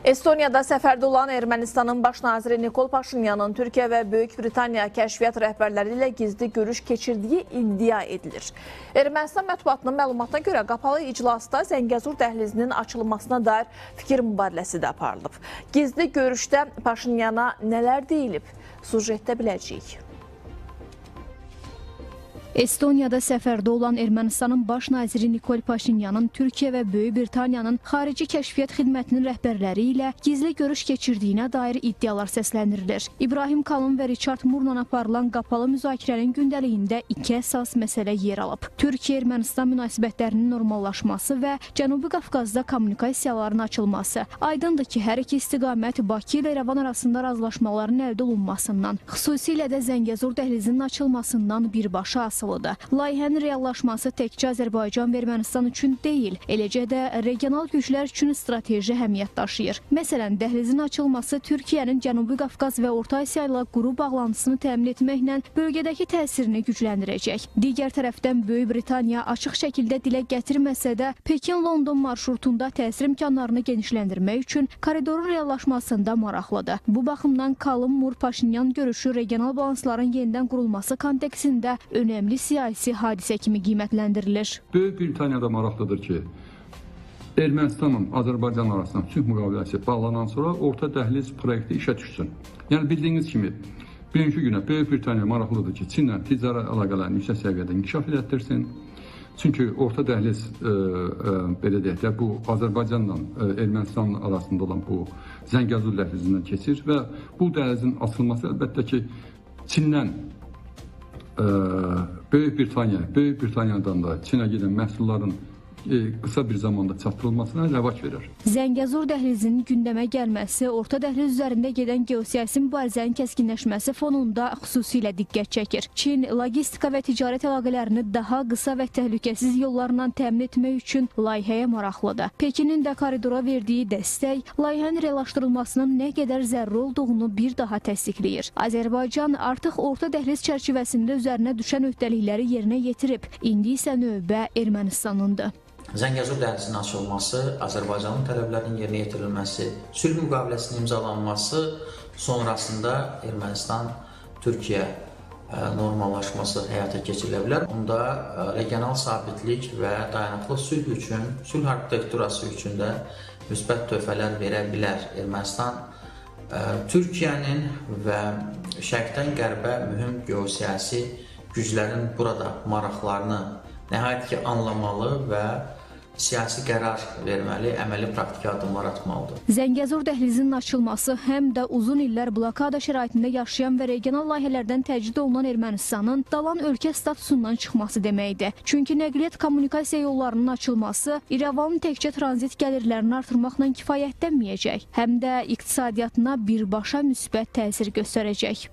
Estoniyada səfərdə olan Ermənistanın baş naziri Nikol Paşinyanın Türkiyə və Böyük Britaniya kəşfiyyat rəhbərləri ilə gizli görüş keçirdiyi iddia edilir. Ermənistan mətbuatının məlumatına görə qapalı iclasda Zəngəzur dəhlizinin açılmasına dair fikir mübadiləsi də aparılıb. Gizli görüşdə Paşinyana nələr deyilib? Sujetdə biləcəyik. Estoniyada səfərdə olan Ermənistanın baş naziri Nikol Paşinyanın Türkiyə və Böyük Britaniyanın xarici kəşfiyyat xidmətinin rəhbərləri ilə gizli görüş keçirdiyinə dair iddialar səsləndirilir. İbrahim Kalın və Richard Moorla aparılan qapalı müzakirənin gündəliyində iki əsas məsələ yer alıb. Türkiyə-Ermənistan münasibətlərinin normallaşması və Cənubi Qafqazda kommunikasiyaların açılması. Aydındır ki, hər iki istiqamət Bakı ilə İrəvan arasında razılaşmaların əldə olunmasından, xüsusilə də Zəngəzur dəhlizinin açılmasından birbaşa asılıdır. Layihənin reallaşması təkcə Azərbaycan və Ermənistan üçün deyil, eləcə də regional güclər üçün strateji əhəmiyyət daşıyır. Məsələn, dəhlizin açılması Türkiyənin Cənubi Qafqaz və Orta Asiya ilə quru bağlantısını təmin etməklə bölgədəki təsirini gücləndirəcək. Digər tərəfdən Böyük Britaniya açıq şəkildə dilə gətirməsə də Pekin-London marşrutunda təsir imkanlarını genişləndirmək üçün koridorun reallaşmasında maraqlıdır. Bu baxımdan Kalın-Moor-Paşinyan görüşü regional balansların yenidən qurulması kontekstində önəmli siyasi hadisə kimi qiymətləndirilir. Böyük Britaniyada maraqlıdır ki, Ermənistanın Azərbaycan arasında sülh müqaviləsi bağlanan sonra orta dəhliz proyekti işə düşsün. Yəni bildiyiniz kimi, bugünkü günə Böyük Britaniya maraqlıdır ki, Çinlə ticari əlaqələrini yüksək səviyyədə inkişaf etdirsin. Çünki orta dəhliz, belə deyək də, bu Azərbaycanla Ermənistan arasında olan bu Zəngəzur dəhlizindən keçir və bu dəhlizin açılması əlbəttə ki, Çindən Böyük Britaniyadan da Çinə gedən məhsulların qısa bir zamanda çatdırılmasına rəvac verir. Zəngəzur dəhlizinin gündəmə gəlməsi, orta dəhliz üzərində gedən geosiyasi mübarizənin kəskinləşməsi fonunda xüsusilə diqqət çəkir. Çin logistika və ticarət əlaqələrini daha qısa və təhlükəsiz yollarla təmin etmək üçün layihəyə maraqlıdır. Pekinin də koridora verdiyi dəstək layihənin reallaşdırılmasının nə qədər zəruri olduğunu bir daha təsdiqləyir. Azərbaycan artıq orta dəhliz çərçivəsində üzərinə düşən öhdəlikləri yerinə yetirib. İndi isə növbə Ermənistanındır. Zəngəzur dəhlizinin açılması, Azərbaycanın tələblərinin yerinə yetirilməsi, sülh müqaviləsinin imzalanması sonrasında Ermənistan-Türkiyə normallaşması həyata keçirilə bilər. Onda regional sabitlik və dayanıqlı sülh üçün, sülh arxitekturası üçün də müsbət töhfələr verə bilər. Ermənistan Türkiyənin və şərqdən qərbə mühüm geosiyasi güclərin burada maraqlarını nəhayət ki anlamalı və siyasi qərar verməli, əməli praktiki addımlar atmalıdır. Zəngəzur dəhlizinin açılması həm də uzun illər blokada şəraitində yaşayan və regional layihələrdən təcrid olunan Ermənistanın dalan ölkə statusundan çıxması deməkdir. Çünki nəqliyyat kommunikasiya yollarının açılması İrəvanın təkcə tranzit gəlirlərini artırmaqla kifayətlənməyəcək, həm də iqtisadiyyatına birbaşa müsbət təsir göstərəcək.